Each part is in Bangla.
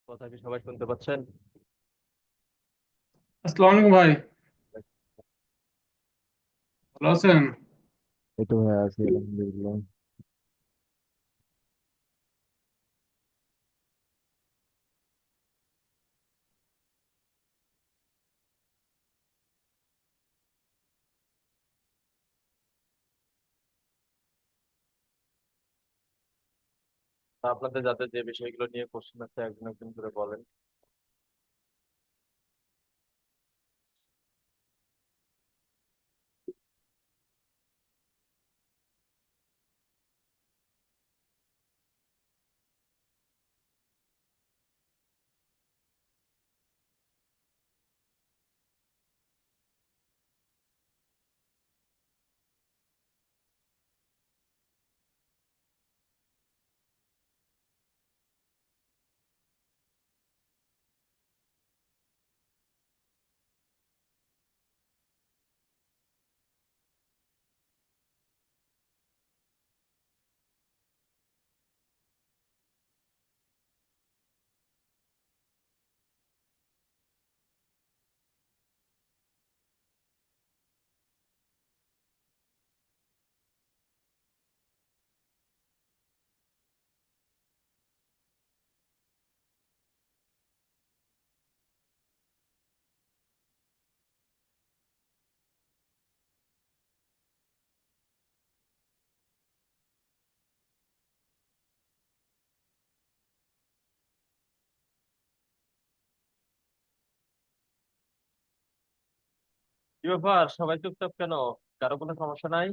কথা কি সবাই শুনতে পাচ্ছেন? আসসালামু আলাইকুম ভাই। ভালো আছেন? এই তো ভাই আছি আলহামদুলিল্লাহ। তা আপনাদের যাদের যে বিষয়গুলো নিয়ে কোশ্চেন আছে একজন একজন করে বলেন। কি ব্যাপার, সবাই চুপচাপ কেন? কারো কোনো সমস্যা নাই?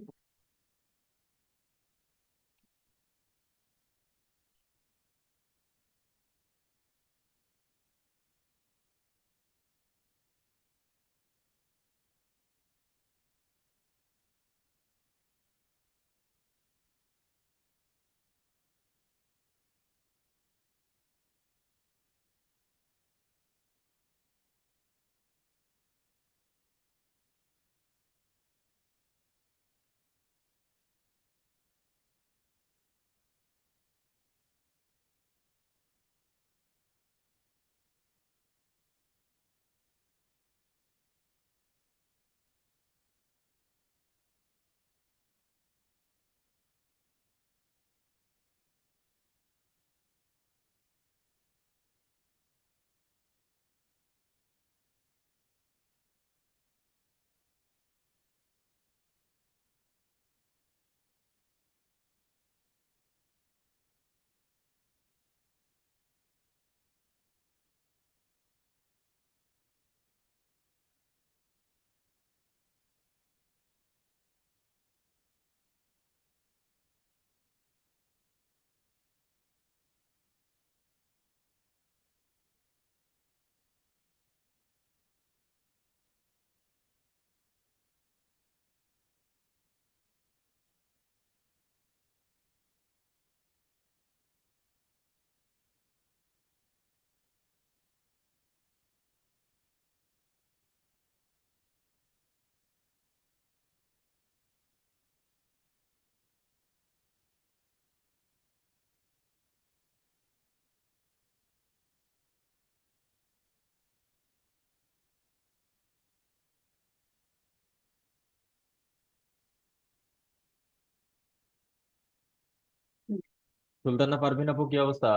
সুলতানা পারভিন আপু, কি অবস্থা?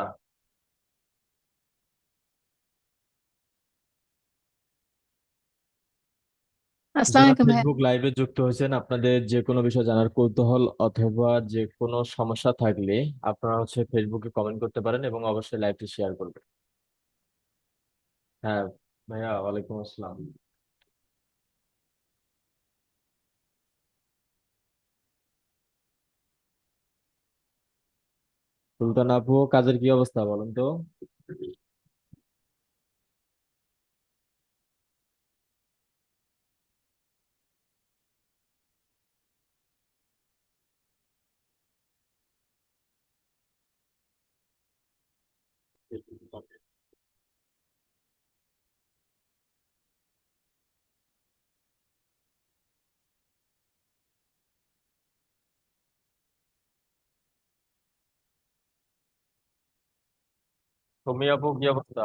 আসসালামু যারা আলাইকুম ভাইয়া। ফেসবুক লাইভে যুক্ত হয়েছেন, আপনাদের যে কোনো বিষয় জানার কৌতূহল অথবা যে কোনো সমস্যা থাকলে আপনারা ফেসবুকে কমেন্ট করতে পারেন এবং অবশ্যই লাইভটি শেয়ার করবেন। হ্যাঁ ভাইয়া, ওয়ালাইকুম আসসালাম। সুলতানা আপু, কাজের কি অবস্থা বলেন তো? তুমি আপু কি অবস্থা?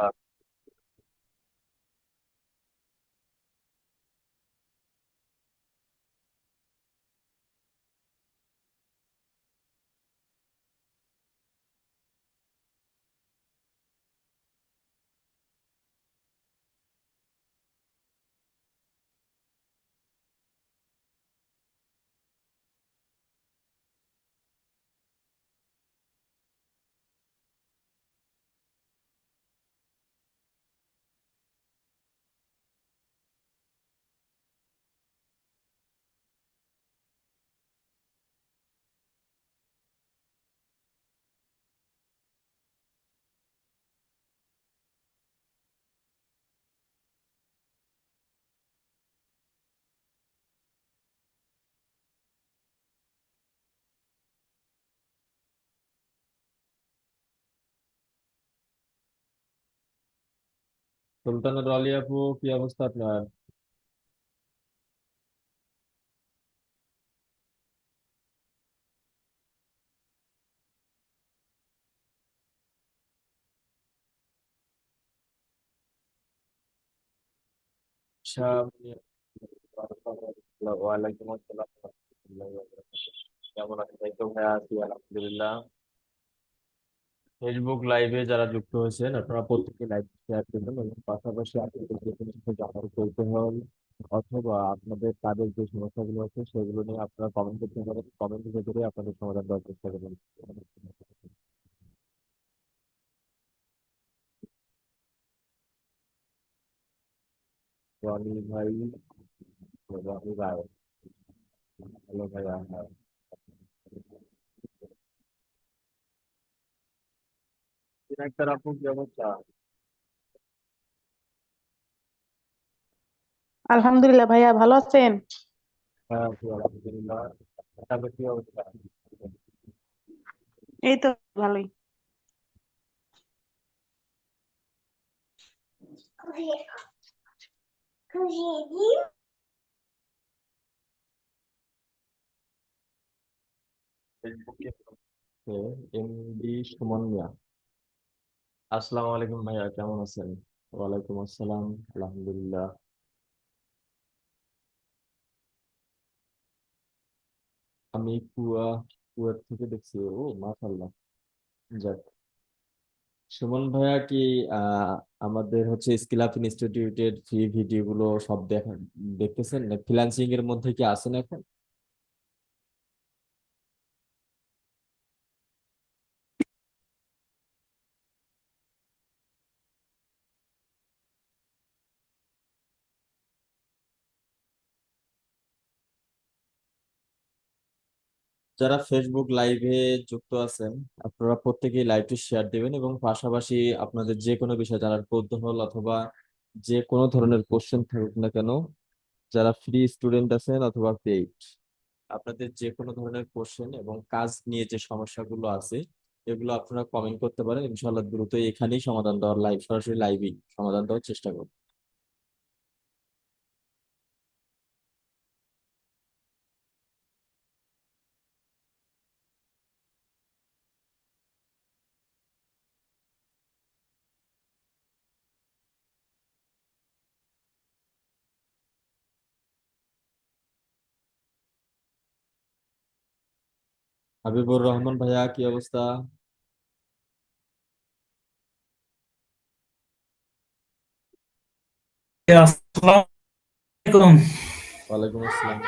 সুলতানের আলী আপু কি অবস্থা আপনার? ওয়ালাইকুম আসসালাম ওয়া রাহমাতুল্লাহি ওয়া বারাকাতুহু। কেমন আছেন? এই তো ভাইয়া আছি আলহামদুলিল্লাহ। ফেসবুক লাইভে যারা যুক্ত হয়েছেন আপনারা প্রত্যেকে লাইভ শেয়ার করবেন এবং পাশাপাশি আপনাদের যে কোনো কিছু জানার কৌতূহল অথবা আপনাদের কাজের যে সমস্যাগুলো আছে সেগুলো নিয়ে আপনারা কমেন্ট করতে পারেন, কমেন্টের ভেতরে আপনাদের সমাধান দেওয়ার চেষ্টা করবেন। রনি ভাই, রনি রায়, হ্যালো ভাইয়া। হ্যাঁ, একটা আপু কি অবস্থা? আলহামদুলিল্লাহ ভাইয়া, ভালো আছেন? হ্যাঁ আপু, আলহামদুলিল্লাহ। আপনাদের কি অবস্থা? এই তো ভালোই। ফেসবুকে এমডি সুমন মিয়া। আসসালামু আলাইকুম ভাইয়া, কেমন আছেন? ওয়ালাইকুম আসসালাম, আলহামদুলিল্লাহ। আমি কুয়েত থেকে দেখছি। ও মাশাআল্লাহ। যাক, সুমন ভাইয়া কি আহ আমাদের হচ্ছে স্কিল আপ ইনস্টিটিউটের ফ্রি ভিডিও গুলো সব দেখতেছেন না? ফ্রিল্যান্সিং এর মধ্যে কি আছেন এখন? যারা ফেসবুক লাইভে যুক্ত আছেন আপনারা প্রত্যেকেই লাইভটি শেয়ার দিবেন এবং পাশাপাশি আপনাদের যে কোনো বিষয় জানার কৌতূহল অথবা যে কোনো ধরনের কোশ্চেন থাকুক না কেন, যারা ফ্রি স্টুডেন্ট আছেন অথবা পেইড, আপনাদের যে কোনো ধরনের কোশ্চেন এবং কাজ নিয়ে যে সমস্যাগুলো আছে এগুলো আপনারা কমেন্ট করতে পারেন। ইনশাআল্লাহ দ্রুতই এখানেই সমাধান দেওয়ার, লাইভ সরাসরি লাইভই সমাধান দেওয়ার চেষ্টা করব। হাবিবুর রহমান ভাইয়া কি অবস্থা? আসসালামু আলাইকুম। ওয়ালাইকুম আসসালাম।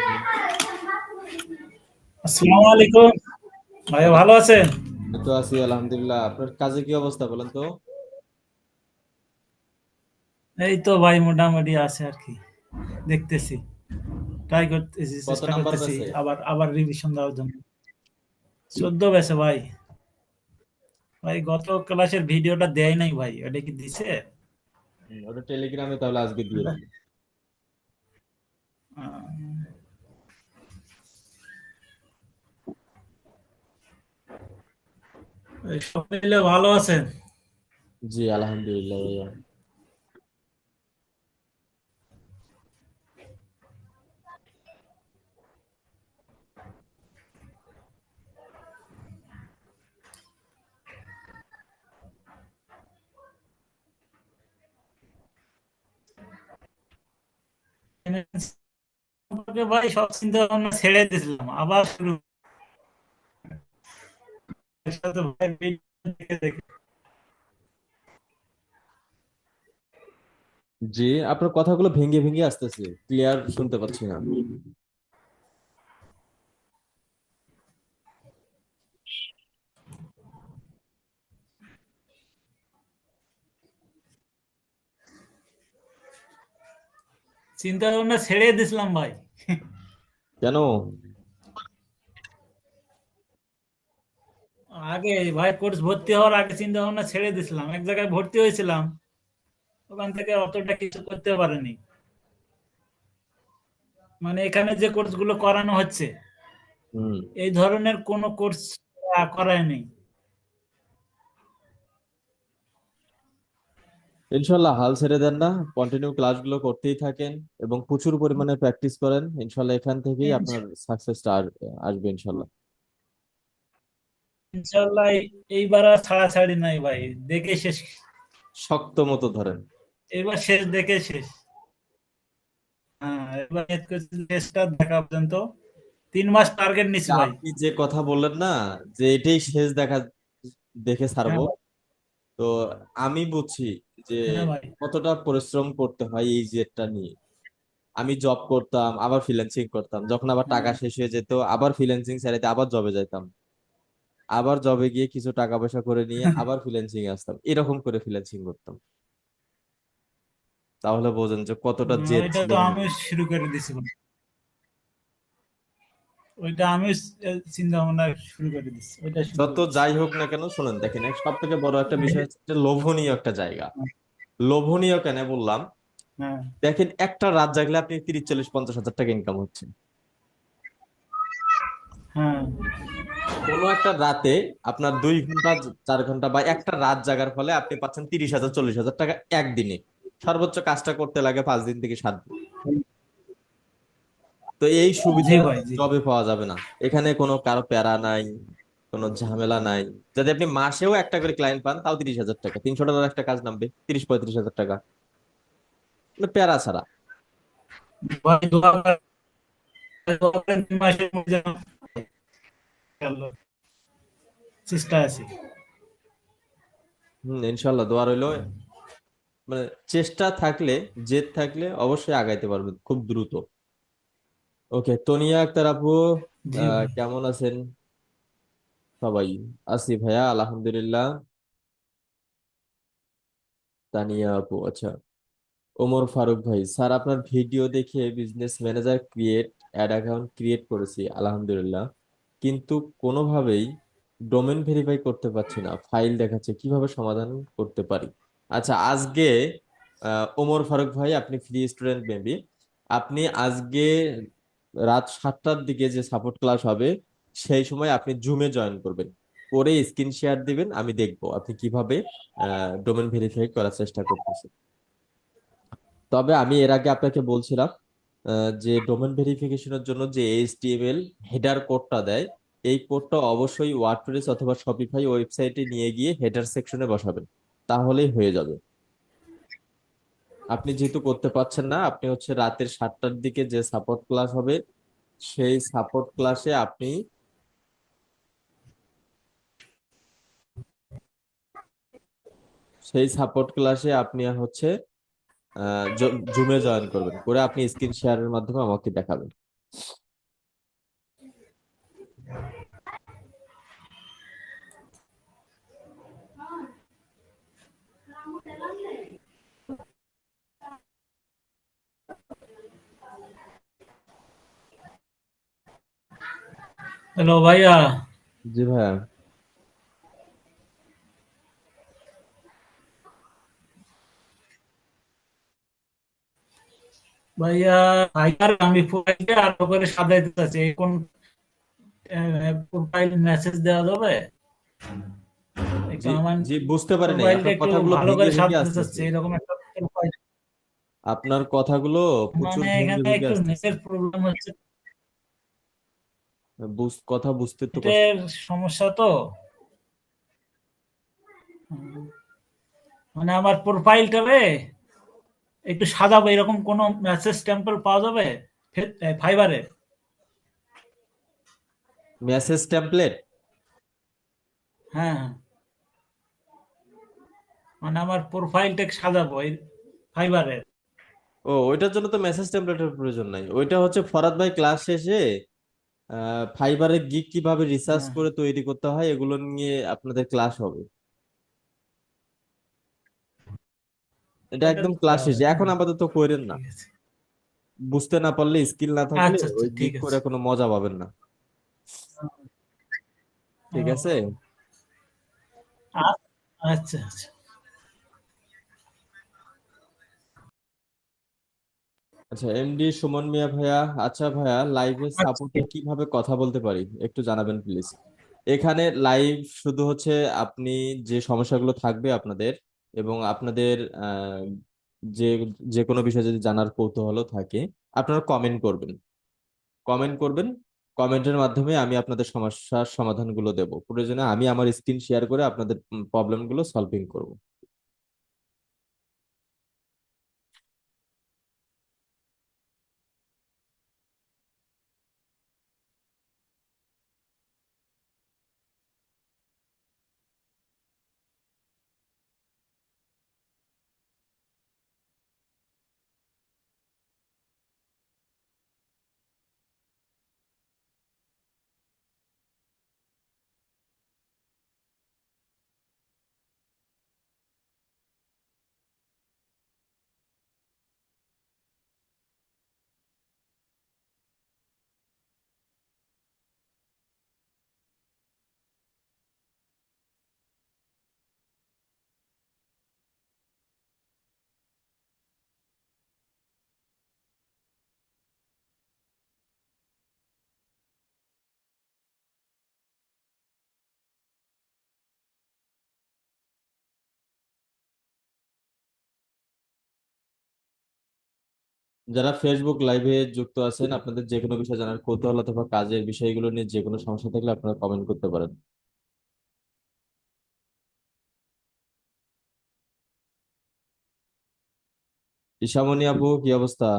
আসসালামু আলাইকুম। ভাই ভালো ওয়ালাইকুম। আছেন? এই তো আছি আলহামদুলিল্লাহ। আপনার কাজে কি অবস্থা বলেন তো? এই তো ভাই মোটামুটি আছে আর কি। দেখতেছি। ট্রাই করতেছি, কত চেষ্টা নাম্বার করতেছি পেছে? আবার আবার রিভিশন দেওয়ার জন্য। 14 বেছে ভাই। ভাই গত ক্লাসের ভিডিওটা দেয় নাই ভাই। ওটা কি দিছে? ওটা টেলিগ্রামে তাহলে আজকে দিয়ে ওটা দিন। আহ, এই সব মিলে ভালো আছেন? জি আলহামদুলিল্লাহ ভাইয়া। সম্পর্কে ভাই সব চিন্তা ভাবনা ছেড়ে দিয়েছিলাম, আবার শুরু। এর সাথে ভাই ভিডিও দেখে দেখে। জি, আপনার কথাগুলো ভেঙে ভেঙে আসতেছে, ক্লিয়ার শুনতে পাচ্ছি না। চিন্তা ভাবনা ছেড়ে দিয়েছিলাম ভাই। কেন? আগে ভাই কোর্স ভর্তি হওয়ার আগে চিন্তা ভাবনা ছেড়ে দিয়েছিলাম, এক জায়গায় ভর্তি হয়েছিলাম, ওখান থেকে অতটা কিছু করতে পারেনি। মানে এখানে যে কোর্স গুলো করানো হচ্ছে হুম। এই ধরনের কোনো কোর্স করায়নি। ইনশাল্লাহ হাল ছেড়ে দেন না, কন্টিনিউ ক্লাসগুলো করতেই থাকেন এবং প্রচুর পরিমাণে প্র্যাকটিস করেন। ইনশাল্লাহ এখান থেকেই আপনার সাকসেসটা আসবে ইনশাল্লাহ। ইনশাল্লাহ এইবার আর ছাড়াছাড়ি নাই ভাই, দেখে শেষ। শক্ত মতো ধরেন। এবার শেষ দেখে শেষ। হ্যাঁ, এবার শেষটা দেখা পর্যন্ত 3 মাস টার্গেট নিছি ভাই। আপনি যে কথা বললেন না, যে এটাই শেষ দেখে হ্যাঁ ছাড়বো, ভাই। তো আমি বুঝছি যে হ্যাঁ ভাই। কতটা পরিশ্রম করতে হয় এই জেদটা নিয়ে। আমি জব করতাম, আবার ফ্রিল্যান্সিং করতাম, যখন আবার টাকা হ্যাঁ। শেষ হয়ে যেত আবার ফ্রিল্যান্সিং ছেড়ে আবার জবে যাইতাম, আবার জবে গিয়ে কিছু টাকা পয়সা করে নিয়ে আবার ফ্রিল্যান্সিং আসতাম, এরকম করে ফ্রিল্যান্সিং করতাম। তাহলে বোঝেন যে কতটা জেদ ওইটা ছিল তো আমি মনে। শুরু করে দিছি ভাই। ওইটা আমি চিন্তা ভাবনা শুরু করে দিছি, ওইটা শুরু যত করে দিছি। যাই হোক না কেন, শোনেন, দেখেন সব থেকে বড় একটা বিষয় হচ্ছে যে লোভনীয় একটা জায়গা। লোভনীয় কেন বললাম? হ্যাঁ। দেখেন একটা রাত জাগলে আপনি 30, 40, 50 হাজার টাকা ইনকাম হচ্ছে। হ্যাঁ। কোনো একটা রাতে আপনার 2 ঘন্টা, 4 ঘন্টা বা একটা রাত জাগার ফলে আপনি পাচ্ছেন 30,000, 40,000 টাকা একদিনে। সর্বোচ্চ কাজটা করতে লাগে 5 দিন থেকে 7 দিন। তো এই সুবিধা জি ভাই, জি। জবে পাওয়া যাবে না। এখানে কোনো কারো প্যারা নাই, কোনো ঝামেলা নাই। যদি আপনি মাসেও একটা করে ক্লায়েন্ট পান, তাও 30,000 টাকা, 300 টাকার একটা কাজ নামবে 30, 35 হাজার টাকা, মানে প্যারা ছাড়া। ভাই দোয়া করেন 3 মাসের মধ্যে যেন চেষ্টা আছে। ইনশাল্লাহ দোয়া রইলো। মানে চেষ্টা থাকলে, জেদ থাকলে অবশ্যই আগাইতে পারবেন খুব দ্রুত। ওকে, তনিয়া আক্তার আপু, জি ভাই। কেমন আছেন? সবাই আছি ভাইয়া, আলহামদুলিল্লাহ। তানিয়া আপু, আচ্ছা। ওমর ফারুক ভাই, স্যার আপনার ভিডিও দেখে business manager create, ad account create করেছি আলহামদুলিল্লাহ, কিন্তু কোনোভাবেই ডোমেন ভেরিফাই করতে পারছি না, ফাইল দেখাচ্ছে, কিভাবে সমাধান করতে পারি? আচ্ছা, আজকে ওমর ফারুক ভাই, আপনি ফ্রি স্টুডেন্ট মেবি, আপনি আজকে রাত 7টার দিকে যে সাপোর্ট ক্লাস হবে, সেই সময় আপনি জুমে জয়েন করবেন, করে স্ক্রিন শেয়ার দিবেন, আমি দেখবো আপনি কিভাবে ডোমেন ভেরিফাই করার চেষ্টা করতেছেন। তবে আমি এর আগে আপনাকে বলছিলাম যে ডোমেন ভেরিফিকেশনের জন্য যে এইচটিএমএল হেডার কোডটা দেয়, এই কোডটা অবশ্যই ওয়ার্ডপ্রেস অথবা শপিফাই ওয়েবসাইটে নিয়ে গিয়ে হেডার সেকশনে বসাবেন, তাহলেই হয়ে যাবে। আপনি যেহেতু করতে পারছেন না, আপনি হচ্ছে রাতের 7টার দিকে যে সাপোর্ট ক্লাস হবে, সেই সাপোর্ট ক্লাসে আপনি হচ্ছে জুমে জয়েন করবেন, করে আপনি স্ক্রিন শেয়ারের মাধ্যমে আমাকে দেখাবেন। হ্যালো ভাইয়া। জি ভাইয়া। ভাইয়া ভাইয়ার আমি প্রোফাইলটা আরো করে সাজাইতে চাচ্ছি, কোন প্রোফাইল মেসেজ দেওয়া যাবে? একটু জি, আমার জি, বুঝতে পারি নাই, প্রোফাইলটা আপনার একটু কথাগুলো ভালো ভেঙে করে ভেঙে সাজাতে চাচ্ছি, আসতেছে। এরকম একটা প্রোফাইল। আপনার কথাগুলো প্রচুর মানে ভেঙে এখানে ভেঙে একটু আসতেছে। নেটের প্রবলেম হচ্ছে, কথা বুঝতে তো কষ্ট। নেটের সমস্যা তো। মানে আমার প্রোফাইলটা রে একটু সাজাবো এরকম কোনো মেসেজ টেম্পল পাওয়া যাবে ফাইবারে? Message template? হ্যাঁ, হ্যাঁ। মানে আমার প্রোফাইলটা সাজাবো এই ফাইবারে। ও, ওইটার জন্য তো মেসেজ টেমপ্লেটের প্রয়োজন নাই। ওইটা হচ্ছে ফরাদ ভাই ক্লাস শেষে ফাইবারে গিগ কিভাবে রিসার্চ হ্যাঁ, করে তৈরি করতে হয় এগুলো নিয়ে আপনাদের ক্লাস হবে। এটা ওইটা একদম করতে ক্লাস হবে শেষে, না? এখন আপাতত করেন না। ঠিক আছে। বুঝতে না পারলে, স্কিল না থাকলে আচ্ছা, ওই আচ্ছা, গিগ ঠিক করে আছে। কোনো মজা পাবেন না। ঠিক আছে। ও, আ- আচ্ছা, আচ্ছা। আচ্ছা, এমডি সুমন মিয়া ভাইয়া। আচ্ছা ভাইয়া, লাইভে সাপোর্টে আচ্ছা, কিভাবে কথা বলতে পারি একটু জানাবেন প্লিজ। এখানে লাইভ শুধু হচ্ছে আপনি যে সমস্যাগুলো থাকবে আপনাদের, এবং আপনাদের যে যে কোনো বিষয়ে যদি জানার কৌতূহল থাকে, আপনারা কমেন্ট করবেন। কমেন্ট করবেন। কমেন্টের মাধ্যমে আমি আপনাদের সমস্যার সমাধানগুলো দেব। প্রয়োজনে আমি আমার স্ক্রিন শেয়ার করে আপনাদের প্রবলেমগুলো সলভিং করব। যারা ফেসবুক লাইভে যুক্ত আছেন, আপনাদের যে কোনো বিষয় জানার কৌতূহল অথবা কাজের বিষয়গুলো নিয়ে যে কোনো সমস্যা থাকলে আপনারা কমেন্ট করতে পারেন। ঈশামণি আপু, কি অবস্থা?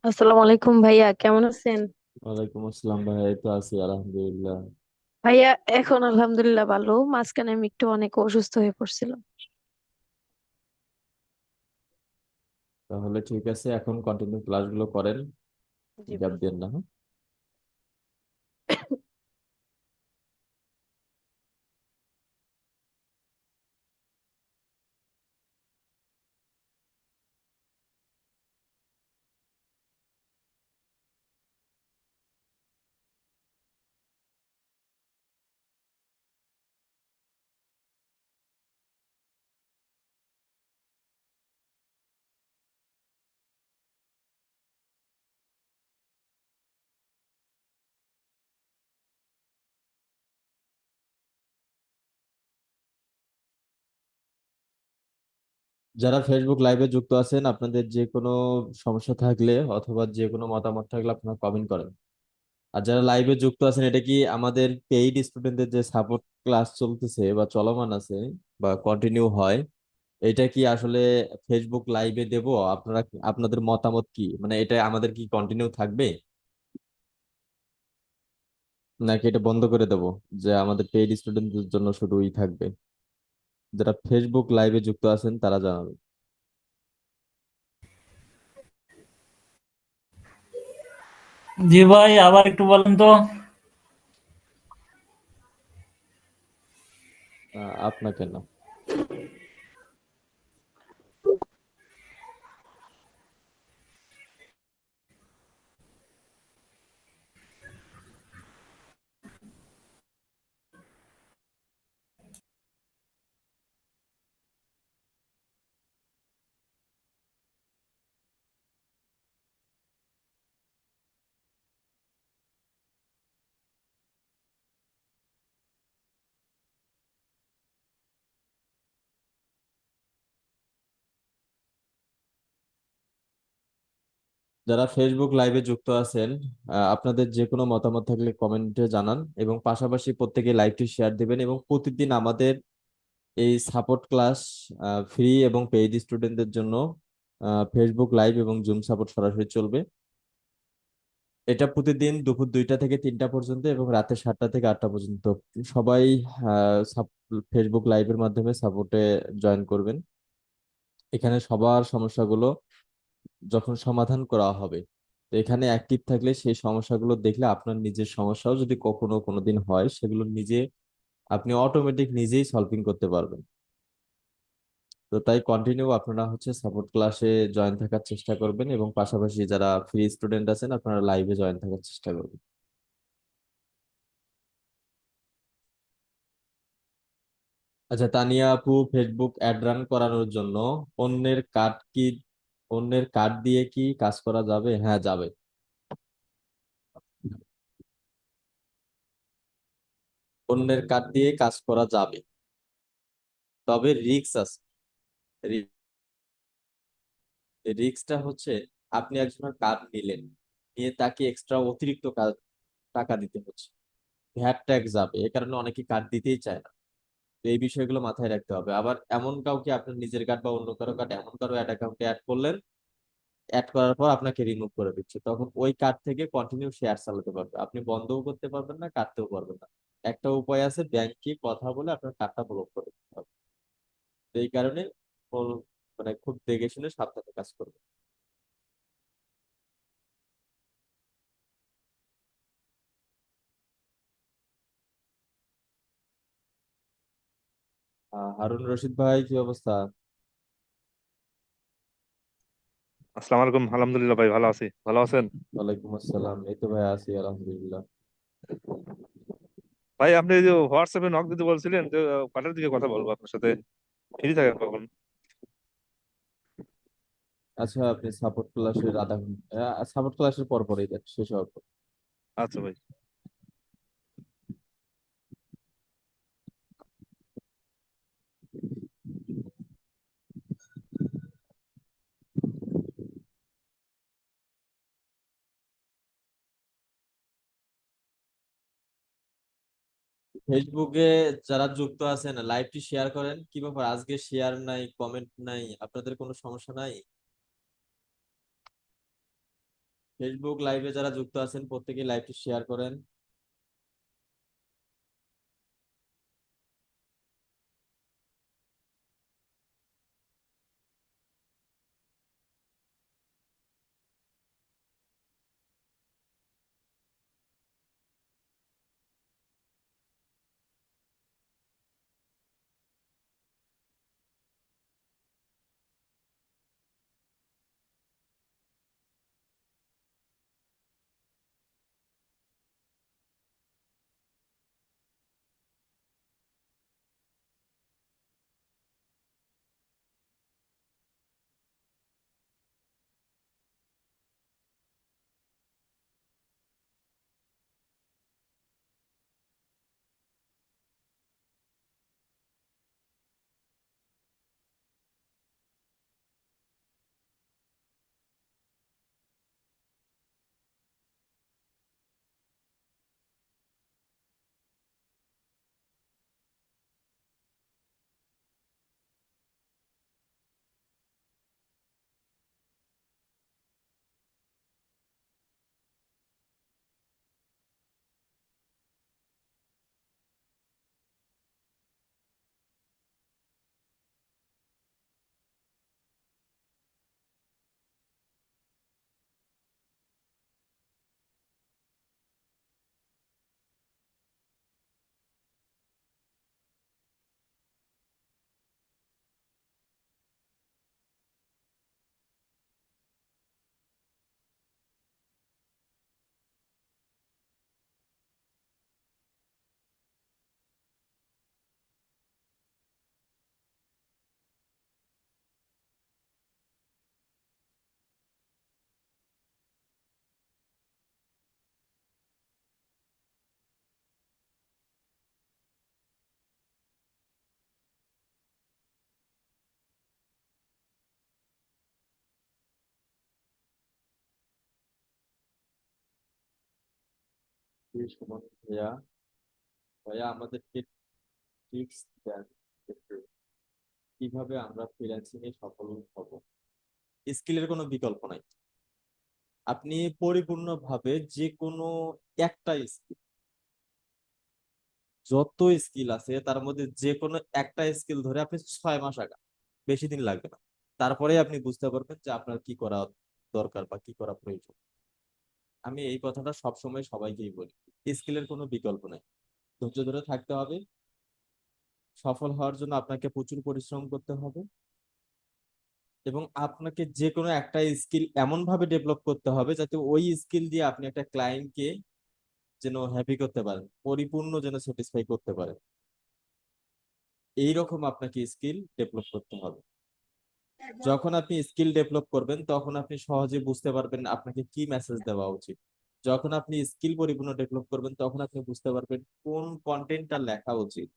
আসসালামু আলাইকুম ভাইয়া, কেমন আছেন? ওয়ালাইকুম আসসালাম ভাই, এই তো আছি আলহামদুলিল্লাহ। ভাইয়া এখন আলহামদুলিল্লাহ ভালো। মাঝখানে আমি একটু অনেক অসুস্থ হয়ে পড়ছিলাম। তাহলে ঠিক আছে, এখন কন্টিনিউ ক্লাসগুলো করেন, জি গ্যাপ ভাই। দেন না, হ্যাঁ? যারা ফেসবুক লাইভে যুক্ত আছেন, আপনাদের যে কোনো সমস্যা থাকলে অথবা যে কোনো মতামত থাকলে আপনারা কমেন্ট করেন। আর যারা লাইভে যুক্ত আছেন, এটা কি আমাদের পেইড স্টুডেন্টদের যে সাপোর্ট ক্লাস চলতেছে বা চলমান আছে বা কন্টিনিউ হয়, এটা কি আসলে ফেসবুক লাইভে দেব? আপনারা আপনাদের মতামত কি, মানে এটা আমাদের কি কন্টিনিউ থাকবে, নাকি এটা বন্ধ করে দেব, যে আমাদের পেইড স্টুডেন্টদের জন্য শুধুই থাকবে? যারা ফেসবুক লাইভে যুক্ত আছেন তারা জানাবেন। জি ভাই, আবার একটু বলেন তো। আপনাকে না। যারা ফেসবুক লাইভে যুক্ত আছেন, আপনাদের যে কোনো মতামত থাকলে কমেন্টে জানান এবং পাশাপাশি প্রত্যেকে লাইভটি শেয়ার দিবেন এবং প্রতিদিন আমাদের এই সাপোর্ট ক্লাস ফ্রি এবং পেইড স্টুডেন্টদের জন্য ফেসবুক লাইভ এবং জুম সাপোর্ট সরাসরি চলবে। এটা প্রতিদিন দুপুর 2টা থেকে 3টা পর্যন্ত এবং রাতে 7টা থেকে 8টা পর্যন্ত। সবাই ফেসবুক লাইভের মাধ্যমে সাপোর্টে জয়েন করবেন। এখানে সবার সমস্যাগুলো যখন সমাধান করা হবে, তো এখানে অ্যাক্টিভ থাকলে সেই সমস্যাগুলো দেখলে আপনার নিজের সমস্যাও যদি কখনো কোনোদিন হয়, সেগুলো নিজে আপনি অটোমেটিক নিজেই সলভিং করতে পারবেন। তো তাই কন্টিনিউ আপনারা সাপোর্ট ক্লাসে জয়েন থাকার চেষ্টা করবেন এবং পাশাপাশি যারা ফ্রি স্টুডেন্ট আছেন আপনারা লাইভে জয়েন থাকার চেষ্টা করবেন। আচ্ছা, তানিয়া আপু, ফেসবুক অ্যাড রান করানোর জন্য অন্যের কার্ড কি অন্যের কার্ড দিয়ে কি কাজ করা যাবে? হ্যাঁ, যাবে। অন্যের কার্ড দিয়ে কাজ করা যাবে, তবে রিস্ক আছে। রিস্কটা আপনি একজনের কার্ড নিলেন, নিয়ে তাকে এক্সট্রা অতিরিক্ত টাকা দিতে হচ্ছে, ভ্যাট ট্যাক্স যাবে, এ কারণে অনেকে কার্ড দিতেই চায় না। তো এই বিষয়গুলো মাথায় রাখতে হবে। আবার এমন কাউকে আপনার নিজের কার্ড বা অন্য কারো কার্ড এমন কারো অ্যাকাউন্টে অ্যাড করলেন, অ্যাড করার পর আপনাকে রিমুভ করে দিচ্ছে, তখন ওই কার্ড থেকে কন্টিনিউ শেয়ার চালাতে পারবে, আপনি বন্ধও করতে পারবেন না, কাটতেও পারবেন না। একটা উপায় আছে, ব্যাংকে কথা বলে আপনার কার্ডটা ব্লক করে দিতে হবে। তো এই কারণে মানে খুব দেখে শুনে সাবধানে কাজ করবে। হারুন রশিদ ভাই, কি অবস্থা? আসসালামু আলাইকুম। আলহামদুলিল্লাহ ভাই, ভালো আছি। ভালো আছেন? ওয়ালাইকুম আসসালাম, এই তো ভাই আছি আলহামদুলিল্লাহ। ভাই, আপনি যে হোয়াটসঅ্যাপে নক দিতে বলছিলেন, যে কটার দিকে কথা বলবো আপনার সাথে? ফ্রি থাকেন কখন? আচ্ছা, আপনি সাপোর্ট ক্লাসের আধা ঘন্টা, সাপোর্ট ক্লাসের পর পরই দেন, শেষ হওয়ার পর। আচ্ছা ভাই। ফেসবুকে যারা যুক্ত আছেন লাইভটি শেয়ার করেন। কি ব্যাপার, আজকে শেয়ার নাই, কমেন্ট নাই, আপনাদের কোনো সমস্যা নাই? ফেসবুক লাইভে যারা যুক্ত আছেন প্রত্যেকে লাইভটি শেয়ার করেন। সুমন ভাইয়া, ভাইয়া আমাদেরকে টিপস দেন একটু, কিভাবে আমরা ফ্রিল্যান্সিং এ সফল হব। স্কিলের কোনো বিকল্প নাই। আপনি পরিপূর্ণভাবে যে কোনো একটা স্কিল, যত স্কিল আছে তার মধ্যে যে কোনো একটা স্কিল ধরে আপনি 6 মাস আগান, বেশি দিন লাগবে না। তারপরে আপনি বুঝতে পারবেন যে আপনার কি করা দরকার বা কি করা প্রয়োজন। আমি এই কথাটা সবসময় সবাইকেই বলি, স্কিলের কোনো বিকল্প নাই। ধৈর্য ধরে থাকতে হবে। সফল হওয়ার জন্য আপনাকে প্রচুর পরিশ্রম করতে হবে, এবং আপনাকে যে কোনো একটা স্কিল এমন ভাবে ডেভেলপ করতে হবে যাতে ওই স্কিল দিয়ে আপনি একটা ক্লায়েন্টকে যেন হ্যাপি করতে পারেন, পরিপূর্ণ যেন স্যাটিসফাই করতে পারেন। এইরকম আপনাকে স্কিল ডেভেলপ করতে হবে। যখন আপনি স্কিল ডেভেলপ করবেন তখন আপনি সহজে বুঝতে পারবেন আপনাকে কি মেসেজ দেওয়া উচিত। যখন আপনি স্কিল পরিপূর্ণ ডেভেলপ করবেন তখন আপনি বুঝতে পারবেন কোন কন্টেন্টটা লেখা উচিত।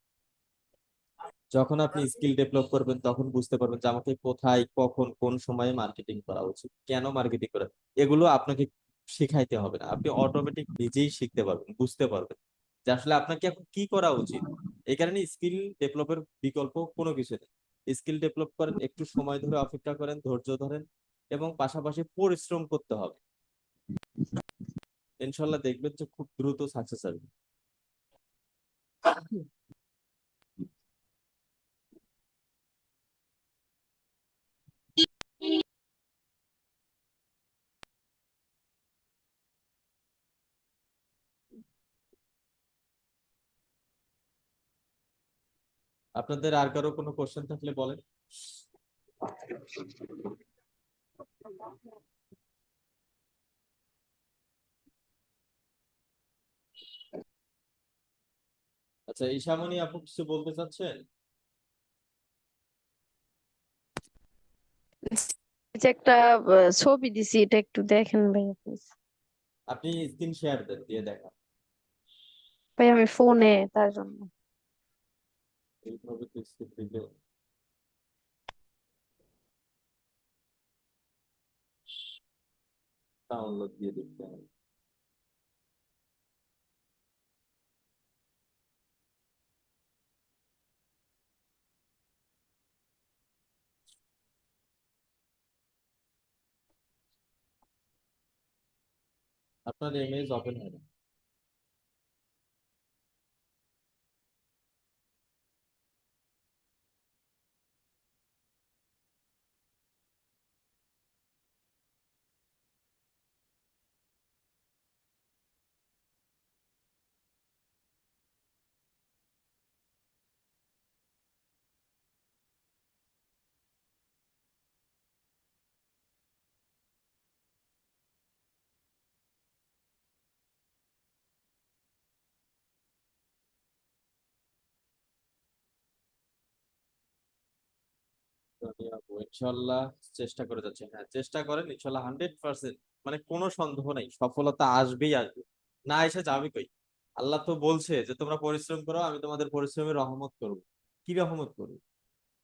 যখন আপনি স্কিল ডেভেলপ করবেন তখন বুঝতে পারবেন যে আমাকে কোথায় কখন কোন সময়ে মার্কেটিং করা উচিত, কেন মার্কেটিং করা, এগুলো আপনাকে শিখাইতে হবে না, আপনি অটোমেটিক নিজেই শিখতে পারবেন, বুঝতে পারবেন যে আসলে আপনাকে এখন কি করা উচিত। এই কারণে স্কিল ডেভেলপের বিকল্প কোনো কিছু নেই। স্কিল ডেভেলপ করেন, একটু সময় ধরে অপেক্ষা করেন, ধৈর্য ধরেন, এবং পাশাপাশি পরিশ্রম করতে হবে। ইনশাল্লাহ দেখবেন যে খুব দ্রুত সাকসেস আসবে। আপনাদের আর কারো কোনো কোশ্চেন থাকলে বলেন। আচ্ছা, ঈশামণি আপু কিছু বলতে চাচ্ছেন? এই যে একটা ছবি দিছি, এটা একটু দেখেন ভাইয়া প্লিজ। আপনি স্ক্রিন শেয়ার দেন, দিয়ে দেখান। ভাই আমি ফোনে, তার জন্য। এইভাবে তো স্ক্রিন দিলে ডাউনলোড দিয়ে দেখতে হবে। আপনার ইমেজ ওপেন হয় না। তো আমি আপু ইনশাল্লাহ চেষ্টা করে যাচ্ছি। হ্যাঁ, চেষ্টা করেন, ইনশাল্লাহ 100%, মানে কোনো সন্দেহ নেই সফলতা আসবেই আসবে, না এসে যাবে কই। আল্লাহ তো বলছে যে তোমরা পরিশ্রম করো, আমি তোমাদের পরিশ্রমের রহমত করবো। কি রহমত করবো?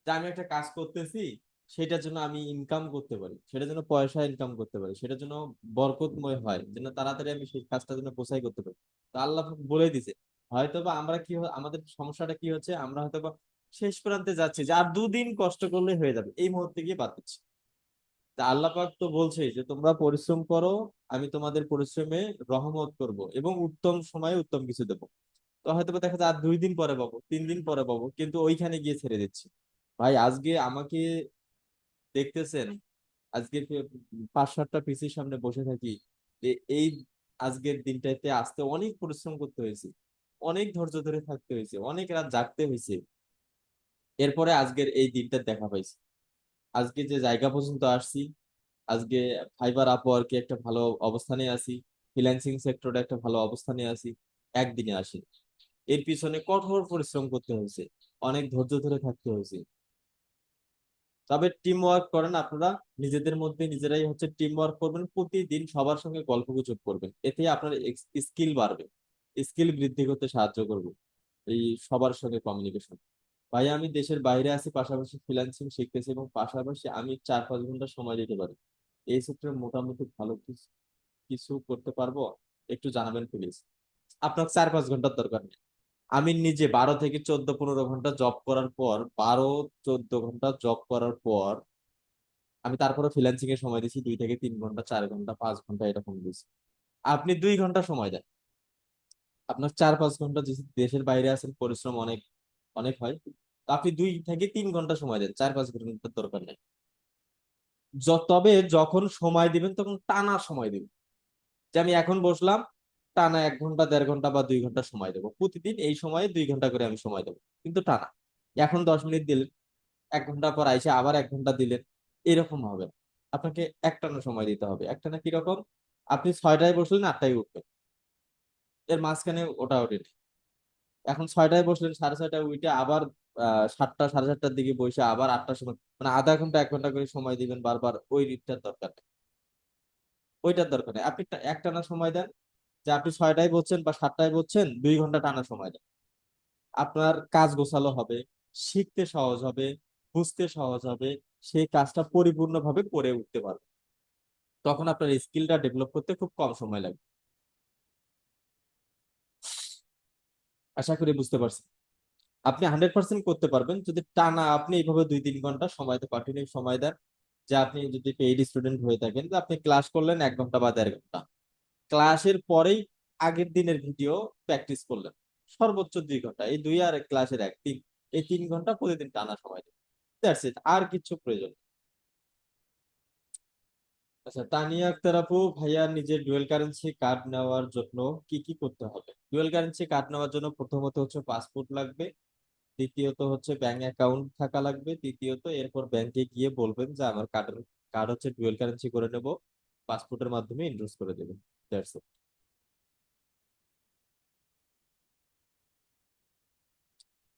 যে আমি একটা কাজ করতেছি, সেটার জন্য আমি ইনকাম করতে পারি, সেটার জন্য পয়সা ইনকাম করতে পারি, সেটার জন্য বরকতময় হয়, যেন তাড়াতাড়ি আমি সেই কাজটা জন্য গোছাই করতে পারি। তো আল্লাহ বলে দিছে। হয়তোবা আমরা কি আমাদের সমস্যাটা কি হচ্ছে, আমরা হয়তোবা শেষ প্রান্তে যাচ্ছি যে আর 2 দিন কষ্ট করলে হয়ে যাবে, এই মুহূর্তে গিয়ে বাদ দিচ্ছি। তা আল্লাহ পাক তো বলছে যে তোমরা পরিশ্রম করো, আমি তোমাদের পরিশ্রমে রহমত করব এবং উত্তম সময়ে উত্তম কিছু দেবো। তো হয়তো বা দেখা যায় আর 2 দিন পরে পাবো, 3 দিন পরে পাবো, কিন্তু ওইখানে গিয়ে ছেড়ে দিচ্ছি। ভাই আজকে আমাকে দেখতেছেন, আজকে 5-7টা পিসির সামনে বসে থাকি, যে এই আজকের দিনটাতে আসতে অনেক পরিশ্রম করতে হয়েছে, অনেক ধৈর্য ধরে থাকতে হয়েছে, অনেক রাত জাগতে হয়েছে, এরপরে আজকের এই দিনটা দেখা পাইছি। আজকে যে জায়গা পর্যন্ত আসছি, আজকে ফাইবার আপওয়ার্কে একটা ভালো অবস্থানে আছি, ফ্রিল্যান্সিং সেক্টরে একটা ভালো অবস্থানে আছি, একদিনে আসি। এর পিছনে কঠোর পরিশ্রম করতে হয়েছে, অনেক ধৈর্য ধরে থাকতে হয়েছে। তবে টিম ওয়ার্ক করেন আপনারা, নিজেদের মধ্যে নিজেরাই হচ্ছে টিম ওয়ার্ক করবেন, প্রতিদিন সবার সঙ্গে গল্পগুজব করবেন, এতে আপনার স্কিল বাড়বে, স্কিল বৃদ্ধি করতে সাহায্য করবে এই সবার সঙ্গে কমিউনিকেশন। ভাই আমি দেশের বাইরে আছি, পাশাপাশি ফ্রিল্যান্সিং শিখতেছি, এবং পাশাপাশি আমি 4-5 ঘন্টা সময় দিতে পারি। এই ক্ষেত্রে মোটামুটি ভালো কিছু কিছু করতে পারবো, একটু জানাবেন প্লিজ। আপনার 4-5 ঘন্টার দরকার নেই। আমি নিজে 12 থেকে 14-15 ঘন্টা জব করার পর, 12-14 ঘন্টা জব করার পর আমি তারপরে ফ্রিল্যান্সিং এর সময় দিছি 2 থেকে 3 ঘন্টা, 4 ঘন্টা, 5 ঘন্টা এরকম দিছি। আপনি 2 ঘন্টা সময় দেন, আপনার 4-5 ঘন্টা দেশের বাইরে আছেন, পরিশ্রম অনেক অনেক হয়, তো আপনি 2 থেকে 3 ঘন্টা সময় দেন, 4-5 ঘন্টার দরকার নেই। তবে যখন সময় দিবেন তখন টানা সময় দিবেন, যে আমি এখন বসলাম, টানা 1 ঘন্টা, 1.5 ঘন্টা বা 2 ঘন্টা সময় দেবো প্রতিদিন, এই সময়ে 2 ঘন্টা করে আমি সময় দেবো, কিন্তু টানা। এখন 10 মিনিট দিলেন, 1 ঘন্টা পর আইসে আবার 1 ঘন্টা দিলেন, এরকম হবে না। আপনাকে একটানা সময় দিতে হবে। একটানা কিরকম? আপনি 6টায় বসলেন, 8টায় উঠবেন, এর মাঝখানে ওটা ওঠে নেই। এখন 6টায় বসলেন, 6:30টায় উঠে আবার 7টা, 7:30টার দিকে বসে আবার 8টার সময়, মানে আধা ঘন্টা 1 ঘন্টা করে সময় দিবেন বারবার, ওই রিটটার দরকার নেই, ওইটার দরকার নেই। আপনি একটানা সময় দেন, যে আপনি 6টায় বসছেন বা 7টায় বসছেন, 2 ঘন্টা টানা সময় দেন। আপনার কাজ গোছালো হবে, শিখতে সহজ হবে, বুঝতে সহজ হবে, সেই কাজটা পরিপূর্ণভাবে করে উঠতে পারবে। তখন আপনার স্কিলটা ডেভেলপ করতে খুব কম সময় লাগবে। আশা করি বুঝতে পারছেন। আপনি 100% করতে পারবেন যদি টানা আপনি এইভাবে 2-3 ঘন্টা সময় কন্টিনিউ সময় দেন। যে আপনি যদি পেইড স্টুডেন্ট হয়ে থাকেন, যে আপনি ক্লাস করলেন 1 ঘন্টা বা 1.5 ঘন্টা, ক্লাসের পরেই আগের দিনের ভিডিও প্র্যাকটিস করলেন সর্বোচ্চ 2 ঘন্টা, এই 2 আর ক্লাসের 1, 3, এই 3 ঘন্টা প্রতিদিন টানা সময় দেন। দ্যাটস ইট, আর কিছু প্রয়োজন নেই। আচ্ছা, তানিয়া আক্তার আপু, ভাইয়া নিজের ডুয়েল কারেন্সি কার্ড নেওয়ার জন্য কি কি করতে হবে? ডুয়েল কারেন্সি কার্ড নেওয়ার জন্য প্রথমত হচ্ছে পাসপোর্ট লাগবে, দ্বিতীয়ত হচ্ছে ব্যাংক অ্যাকাউন্ট থাকা লাগবে, তৃতীয়ত এরপর ব্যাংকে গিয়ে বলবেন যে আমার কার্ড হচ্ছে ডুয়েল কারেন্সি করে নেব, পাসপোর্টের মাধ্যমে ইনরোজ করে দেবেন। That's it.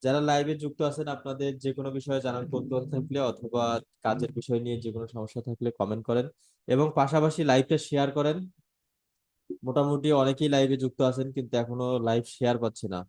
যারা লাইভে যুক্ত আছেন, আপনাদের যে কোনো বিষয়ে জানার কৌতূহল থাকলে অথবা কাজের বিষয় নিয়ে যে কোনো সমস্যা থাকলে কমেন্ট করেন, এবং পাশাপাশি লাইভটা শেয়ার করেন। মোটামুটি অনেকেই লাইভে যুক্ত আছেন কিন্তু এখনো লাইভ শেয়ার পাচ্ছি না।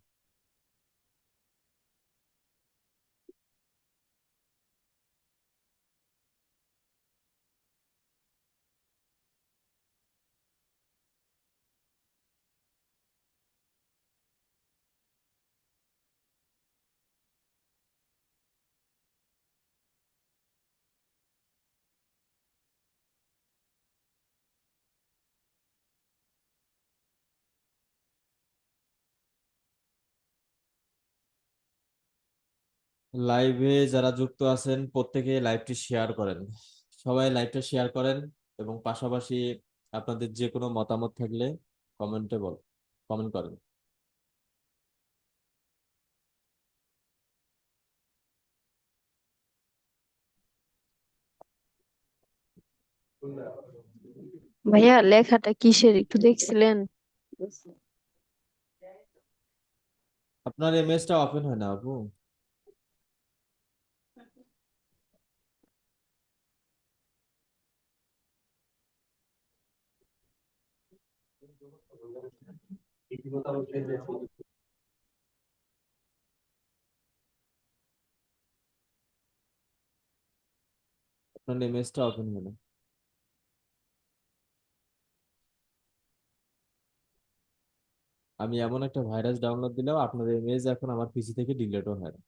লাইভে যারা যুক্ত আছেন প্রত্যেকে লাইভটি শেয়ার করেন, সবাই লাইভটা শেয়ার করেন, এবং পাশাপাশি আপনাদের যে কোনো মতামত থাকলে কমেন্ট করেন। ভাইয়া লেখাটা কিসের একটু দেখছিলেন? আপনার এমএসটা ওপেন হয় না আপু? আপনার এমএসটা ওপেন হয় না। আমি এমন একটা ভাইরাস ডাউনলোড দিলেও আপনার ইমেজ এখন আমার পিসি থেকে ডিলিটও হয় না।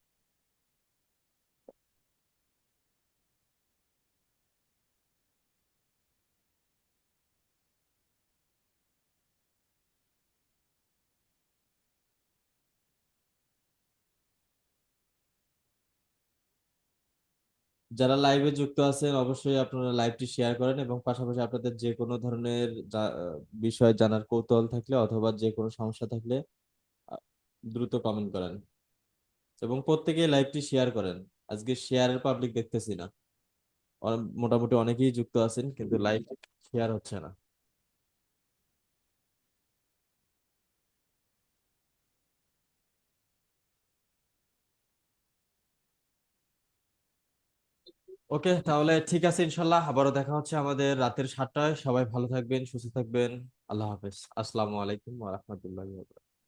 যারা লাইভে যুক্ত আছেন অবশ্যই আপনারা লাইভটি শেয়ার করেন, এবং পাশাপাশি আপনাদের যে কোনো ধরনের বিষয় জানার কৌতূহল থাকলে অথবা যে কোনো সমস্যা থাকলে আহ, দ্রুত কমেন্ট করেন, এবং প্রত্যেকেই লাইভটি শেয়ার করেন। আজকে শেয়ারের পাবলিক দেখতেছি না, মোটামুটি অনেকেই যুক্ত আছেন কিন্তু লাইভ শেয়ার হচ্ছে না। ওকে, তাহলে ঠিক আছে, ইনশাল্লাহ আবারও দেখা হচ্ছে আমাদের রাতের 7টায়। সবাই ভালো থাকবেন, সুস্থ থাকবেন। আল্লাহ হাফেজ। আসসালামু আলাইকুম ওয়া রাহমাতুল্লাহি ওয়া বারাকাতুহু।